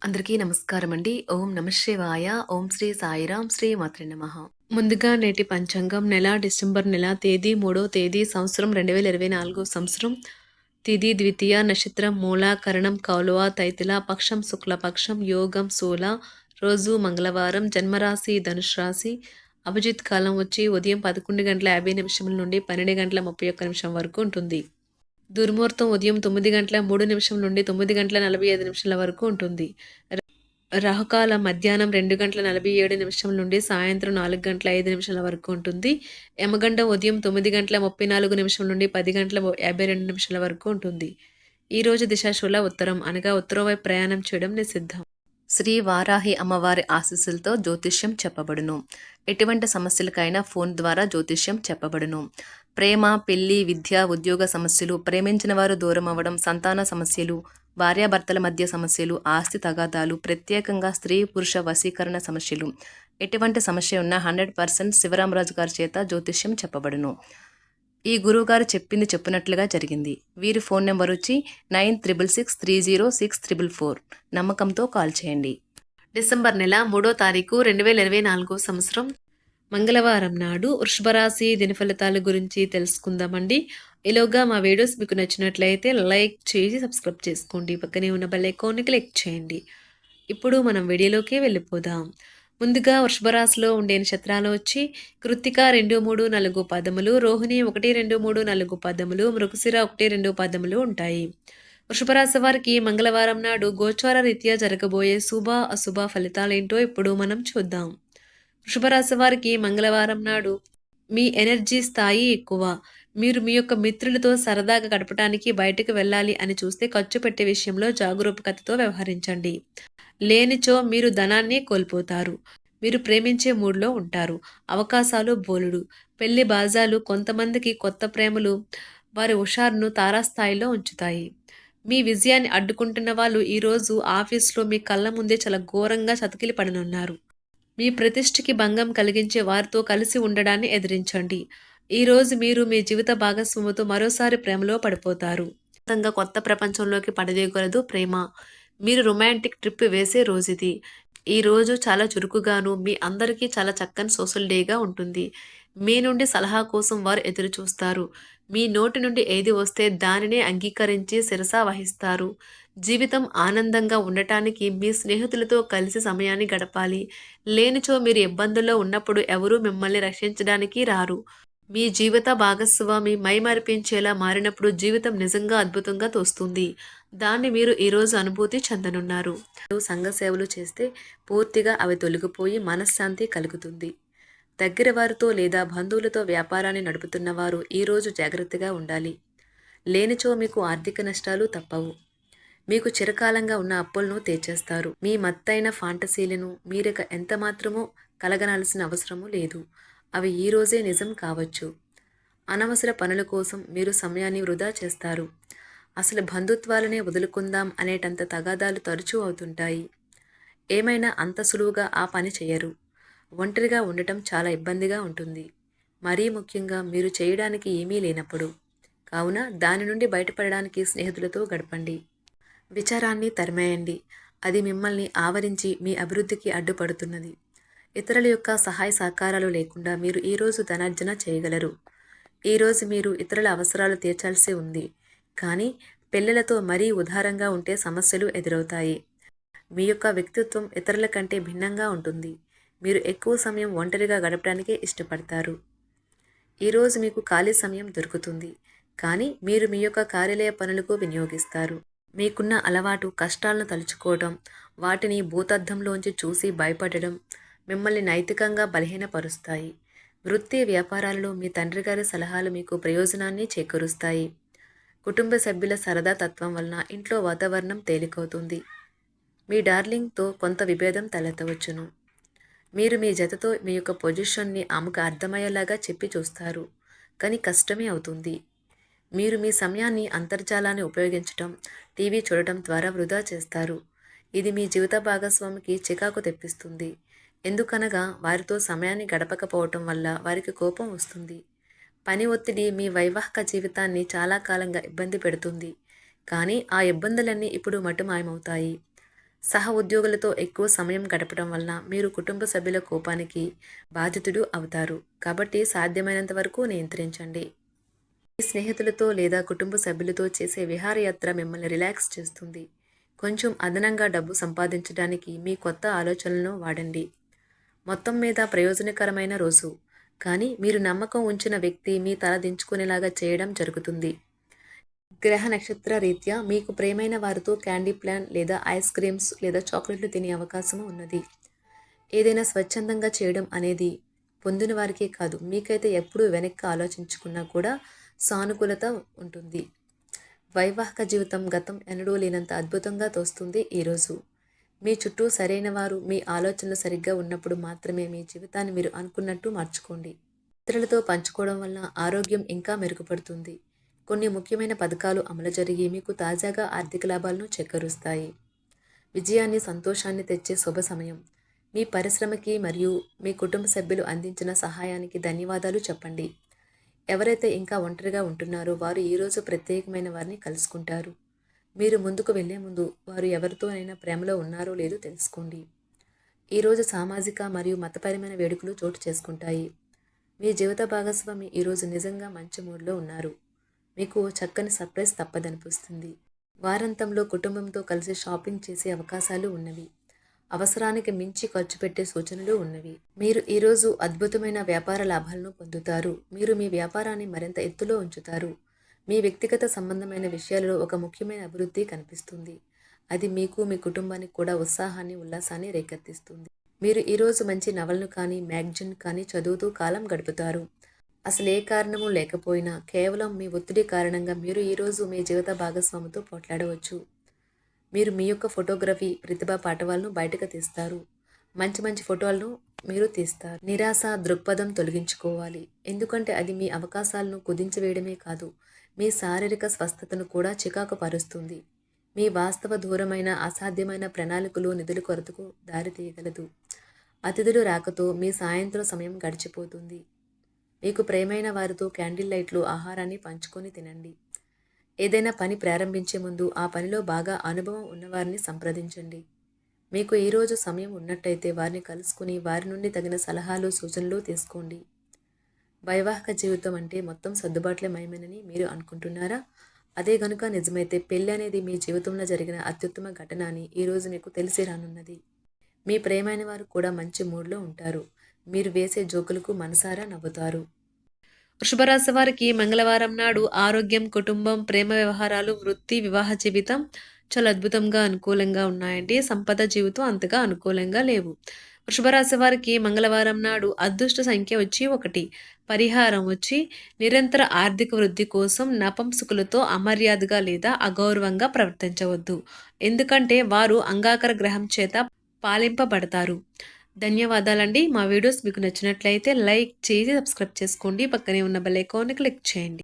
అందరికీ నమస్కారం అండి. ఓం నమ శివాయ. ఓం శ్రీ సాయిరాం. శ్రీ మాత్రే నమః. ముందుగా నేటి పంచాంగం నెల డిసెంబర్ నెల తేదీ 3వ తేదీ సంవత్సరం 2024 సంవత్సరం తిథి ద్వితీయ నక్షత్రం మూల కరణం కౌలవ తైతిల పక్షం శుక్లపక్షం యోగం శూల రోజు మంగళవారం జన్మరాశి ధనుష్ రాశి అభిజిత్ కాలం వచ్చి ఉదయం 11:50 నుండి 12:31 వరకు ఉంటుంది. దుర్ముహూర్తం ఉదయం 9:03 నుండి 9:45 వరకు ఉంటుంది. రాహుకాలం మధ్యాహ్నం 2:47 నుండి సాయంత్రం 4:05 వరకు ఉంటుంది. యమగండం ఉదయం 9:34 నుండి 10:52 వరకు ఉంటుంది. ఈరోజు దిశాశూల ఉత్తరం అనగా ఉత్తరం వైపు ప్రయాణం చేయడం నిషిద్ధం. శ్రీ వారాహి అమ్మవారి ఆశీస్సులతో జ్యోతిష్యం చెప్పబడును. ఎటువంటి సమస్యలకైనా ఫోన్ ద్వారా జ్యోతిష్యం చెప్పబడును. ప్రేమ, పెళ్లి, విద్య, ఉద్యోగ సమస్యలు, ప్రేమించిన వారు దూరం అవ్వడం, సంతాన సమస్యలు, భార్యాభర్తల మధ్య సమస్యలు, ఆస్తి తగాదాలు, ప్రత్యేకంగా స్త్రీ పురుష వశీకరణ సమస్యలు, ఎటువంటి సమస్య ఉన్నా 100% శివరామరాజు గారి చేత జ్యోతిష్యం చెప్పబడును. ఈ గురువుగారు చెప్పింది చెప్పినట్లుగా జరిగింది. వీరి ఫోన్ నెంబర్ వచ్చి 96630644. నమ్మకంతో కాల్ చేయండి. డిసెంబర్ నెల 3వ తారీఖు 2024 సంవత్సరం మంగళవారం నాడు వృషభరాశి దినఫలితాల గురించి తెలుసుకుందామండి. ఈలోగా మా వీడియోస్ మీకు నచ్చినట్లయితే లైక్ చేసి సబ్స్క్రైబ్ చేసుకోండి. పక్కనే ఉన్న బెల్ ఐకాన్ని క్లిక్ చేయండి. ఇప్పుడు మనం వీడియోలోకి వెళ్ళిపోదాం. ముందుగా వృషభరాశిలో ఉండే నక్షత్రాలు వచ్చి కృత్తిక 2, 3, 4 పదములు, రోహిణి 1, 2, 3, 4 పదములు, మృగశిర 1, 2 పదములు ఉంటాయి. వృషభరాశి వారికి మంగళవారం నాడు గోచార రీత్యా జరగబోయే శుభ అశుభ ఫలితాలేంటో ఇప్పుడు మనం చూద్దాం. వృషభరాశి వారికి మంగళవారం నాడు మీ ఎనర్జీ స్థాయి ఎక్కువ. మీరు మీ యొక్క మిత్రులతో సరదాగా గడపడానికి బయటకు వెళ్ళాలి అని చూస్తే ఖర్చు పెట్టే విషయంలో జాగరూకతతో వ్యవహరించండి. లేనిచో మీరు ధనాన్ని కోల్పోతారు. మీరు ప్రేమించే మూడ్లో ఉంటారు. అవకాశాలు బోలెడు. పెళ్లి బాజాలు, కొంతమందికి కొత్త ప్రేమలు వారి హుషారును తారాస్థాయిలో ఉంచుతాయి. మీ విజయాన్ని అడ్డుకుంటున్న వాళ్ళు ఈరోజు ఆఫీస్లో మీ కళ్ళ ముందే చాలా ఘోరంగా చతికిలి పడనున్నారు. మీ ప్రతిష్టకి భంగం కలిగించే వారితో కలిసి ఉండడాన్ని ఎదిరించండి. ఈరోజు మీరు మీ జీవిత భాగస్వామితో మరోసారి ప్రేమలో పడిపోతారు. కొత్త ప్రపంచంలోకి పడదేయగలదు ప్రేమ. మీరు రొమాంటిక్ ట్రిప్ వేసే రోజుది. ఈ రోజు చాలా చురుకుగాను, మీ అందరికీ చాలా చక్కని సోషల్ డేగా ఉంటుంది. మీ నుండి సలహా కోసం వారు ఎదురు చూస్తారు. మీ నోటి నుండి ఏది వస్తే దానినే అంగీకరించి శిరసా వహిస్తారు. జీవితం ఆనందంగా ఉండటానికి మీ స్నేహితులతో కలిసి సమయాన్ని గడపాలి. లేనిచో మీరు ఇబ్బందుల్లో ఉన్నప్పుడు ఎవరూ మిమ్మల్ని రక్షించడానికి రారు. మీ జీవిత భాగస్వామి మైమరిపించేలా మారినప్పుడు జీవితం నిజంగా అద్భుతంగా తోస్తుంది. దాన్ని మీరు ఈరోజు అనుభూతి చెందనున్నారు. సంఘ సేవలు చేస్తే పూర్తిగా అవి తొలగిపోయి మనశ్శాంతి కలుగుతుంది. దగ్గర వారితో లేదా బంధువులతో వ్యాపారాన్ని నడుపుతున్నవారు ఈరోజు జాగ్రత్తగా ఉండాలి. లేనిచో మీకు ఆర్థిక నష్టాలు తప్పవు. మీకు చిరకాలంగా ఉన్న అప్పులను తీర్చేస్తారు. మీ మత్తైన ఫాంటసీలను మీరిక ఎంత మాత్రమూ కలగనాల్సిన అవసరము లేదు. అవి ఈరోజే నిజం కావచ్చు. అనవసర పనుల కోసం మీరు సమయాన్ని వృధా చేస్తారు. అసలు బంధుత్వాలనే వదులుకుందాం అనేటంత తగాదాలు తరచూ అవుతుంటాయి. ఏమైనా అంత సులువుగా ఆ పని చేయరు. ఒంటరిగా ఉండటం చాలా ఇబ్బందిగా ఉంటుంది. మరీ ముఖ్యంగా మీరు చేయడానికి ఏమీ లేనప్పుడు. కావున దాని నుండి బయటపడడానికి స్నేహితులతో గడపండి. విచారాన్ని తరిమేయండి. అది మిమ్మల్ని ఆవరించి మీ అభివృద్ధికి అడ్డుపడుతున్నది. ఇతరుల యొక్క సహాయ సహకారాలు లేకుండా మీరు ఈరోజు ధనార్జన చేయగలరు. ఈరోజు మీరు ఇతరుల అవసరాలు తీర్చాల్సి ఉంది. కానీ పిల్లలతో మరీ ఉదారంగా ఉంటే సమస్యలు ఎదురవుతాయి. మీ యొక్క వ్యక్తిత్వం ఇతరుల కంటే భిన్నంగా ఉంటుంది. మీరు ఎక్కువ సమయం ఒంటరిగా గడపడానికే ఇష్టపడతారు. ఈరోజు మీకు ఖాళీ సమయం దొరుకుతుంది. కానీ మీరు మీ యొక్క కార్యాలయ పనులకు వినియోగిస్తారు. మీకున్న అలవాటు కష్టాలను తలుచుకోవడం, వాటిని భూతద్దంలోంచి చూసి భయపడడం మిమ్మల్ని నైతికంగా బలహీనపరుస్తాయి. వృత్తి వ్యాపారాలలో మీ తండ్రి గారి సలహాలు మీకు ప్రయోజనాన్ని చేకూరుస్తాయి. కుటుంబ సభ్యుల సరదా తత్వం వలన ఇంట్లో వాతావరణం తేలికవుతుంది. మీ డార్లింగ్తో కొంత విభేదం తలెత్తవచ్చును. మీరు మీ జతతో మీ యొక్క పొజిషన్ని ఆమెకు అర్థమయ్యేలాగా చెప్పి చూస్తారు. కానీ కష్టమే అవుతుంది. మీరు మీ సమయాన్ని అంతర్జాలాన్ని ఉపయోగించటం, టీవీ చూడటం ద్వారా వృధా చేస్తారు. ఇది మీ జీవిత భాగస్వామికి చికాకు తెప్పిస్తుంది. ఎందుకనగా వారితో సమయాన్ని గడపకపోవటం వల్ల వారికి కోపం వస్తుంది. పని ఒత్తిడి మీ వైవాహిక జీవితాన్ని చాలా కాలంగా ఇబ్బంది పెడుతుంది. కానీ ఆ ఇబ్బందులన్నీ ఇప్పుడు మటుమాయమవుతాయి. సహ ఉద్యోగులతో ఎక్కువ సమయం గడపడం వలన మీరు కుటుంబ సభ్యుల కోపానికి బాధితుడు అవుతారు. కాబట్టి సాధ్యమైనంత వరకు నియంత్రించండి. మీ స్నేహితులతో లేదా కుటుంబ సభ్యులతో చేసే విహారయాత్ర మిమ్మల్ని రిలాక్స్ చేస్తుంది. కొంచెం అదనంగా డబ్బు సంపాదించడానికి మీ కొత్త ఆలోచనలను వాడండి. మొత్తం మీద ప్రయోజనకరమైన రోజు. కానీ మీరు నమ్మకం ఉంచిన వ్యక్తి మీ తల దించుకునేలాగా చేయడం జరుగుతుంది. గ్రహ నక్షత్ర రీత్యా మీకు ప్రియమైన వారితో క్యాండీ ప్లాన్ లేదా ఐస్ క్రీమ్స్ లేదా చాక్లెట్లు తినే అవకాశం ఉన్నది. ఏదైనా స్వచ్ఛందంగా చేయడం అనేది పొందిన వారికే కాదు, మీకైతే ఎప్పుడూ వెనక్కి ఆలోచించుకున్నా కూడా సానుకూలత ఉంటుంది. వైవాహిక జీవితం గతం ఎన్నడూ లేనంత అద్భుతంగా తోస్తుంది ఈరోజు. మీ చుట్టూ సరైన వారు, మీ ఆలోచనలు సరిగ్గా ఉన్నప్పుడు మాత్రమే మీ జీవితాన్ని మీరు అనుకున్నట్టు మార్చుకోండి. ఇతరులతో పంచుకోవడం వల్ల ఆరోగ్యం ఇంకా మెరుగుపడుతుంది. కొన్ని ముఖ్యమైన పథకాలు అమలు జరిగి మీకు తాజాగా ఆర్థిక లాభాలను చేకూరుస్తాయి. విజయాన్ని, సంతోషాన్ని తెచ్చే శుభ సమయం. మీ పరిశ్రమకి మరియు మీ కుటుంబ సభ్యులు అందించిన సహాయానికి ధన్యవాదాలు చెప్పండి. ఎవరైతే ఇంకా ఒంటరిగా ఉంటున్నారో వారు ఈరోజు ప్రత్యేకమైన వారిని కలుసుకుంటారు. మీరు ముందుకు వెళ్లే ముందు వారు ఎవరితోనైనా ప్రేమలో ఉన్నారో లేదో తెలుసుకోండి. ఈరోజు సామాజిక మరియు మతపరమైన వేడుకలు చోటు చేసుకుంటాయి. మీ జీవిత భాగస్వామి ఈరోజు నిజంగా మంచి మూడ్లో ఉన్నారు. మీకు చక్కని సర్ప్రైజ్ తప్పదనిపిస్తుంది. వారాంతంలో కుటుంబంతో కలిసి షాపింగ్ చేసే అవకాశాలు ఉన్నవి. అవసరానికి మించి ఖర్చు పెట్టే సూచనలు ఉన్నవి. మీరు ఈరోజు అద్భుతమైన వ్యాపార లాభాలను పొందుతారు. మీరు మీ వ్యాపారాన్ని మరింత ఎత్తులో ఉంచుతారు. మీ వ్యక్తిగత సంబంధమైన విషయాలలో ఒక ముఖ్యమైన అభివృద్ధి కనిపిస్తుంది. అది మీకు, మీ కుటుంబానికి కూడా ఉత్సాహాన్ని, ఉల్లాసాన్ని రేకెత్తిస్తుంది. మీరు ఈరోజు మంచి నవలను కానీ, మ్యాగజైన్ కానీ చదువుతూ కాలం గడుపుతారు. అసలు ఏ కారణము లేకపోయినా కేవలం మీ ఒత్తిడి కారణంగా మీరు ఈరోజు మీ జీవిత భాగస్వామితో పోట్లాడవచ్చు. మీరు మీ యొక్క ఫోటోగ్రఫీ ప్రతిభా పాఠవాలను బయటకు తీస్తారు. మంచి మంచి ఫోటోలను మీరు తీస్తారు. నిరాశ దృక్పథం తొలగించుకోవాలి. ఎందుకంటే అది మీ అవకాశాలను కుదించివేయడమే కాదు, మీ శారీరక స్వస్థతను కూడా చికాకు పరుస్తుంది. మీ వాస్తవ దూరమైన అసాధ్యమైన ప్రణాళికలు నిధుల కొరతకు దారితీయగలదు. అతిథులు రాకతో మీ సాయంత్రం సమయం గడిచిపోతుంది. మీకు ప్రియమైన వారితో క్యాండిల్ లైట్లు, ఆహారాన్ని పంచుకొని తినండి. ఏదైనా పని ప్రారంభించే ముందు ఆ పనిలో బాగా అనుభవం ఉన్నవారిని సంప్రదించండి. మీకు ఈరోజు సమయం ఉన్నట్టయితే వారిని కలుసుకుని వారి నుండి తగిన సలహాలు, సూచనలు తీసుకోండి. వైవాహిక జీవితం అంటే మొత్తం సర్దుబాట్లే మయమేనని మీరు అనుకుంటున్నారా? అదే గనుక నిజమైతే పెళ్ళి అనేది మీ జీవితంలో జరిగిన అత్యుత్తమ ఘటన అని ఈరోజు మీకు తెలిసి రానున్నది. మీ ప్రియమైన వారు కూడా మంచి మూడ్లో ఉంటారు. మీరు వేసే జోకులకు మనసారా నవ్వుతారు. వృషభరాశి వారికి మంగళవారం నాడు ఆరోగ్యం, కుటుంబం, ప్రేమ వ్యవహారాలు, వృత్తి, వివాహ జీవితం చాలా అద్భుతంగా అనుకూలంగా ఉన్నాయండి. సంపద జీవితం అంతగా అనుకూలంగా లేవు. వృషభరాశి వారికి మంగళవారం నాడు అదృష్ట సంఖ్య వచ్చి 1. పరిహారం వచ్చి నిరంతర ఆర్థిక వృద్ధి కోసం నపుంసకులతో అమర్యాదగా లేదా అగౌరవంగా ప్రవర్తించవద్దు. ఎందుకంటే వారు అంగాకర గ్రహం చేత పాలింపబడతారు. ధన్యవాదాలండి. మా వీడియోస్ మీకు నచ్చినట్లయితే లైక్ చేసి సబ్స్క్రైబ్ చేసుకోండి. పక్కనే ఉన్న బెల్ ఐకాన్ని క్లిక్ చేయండి.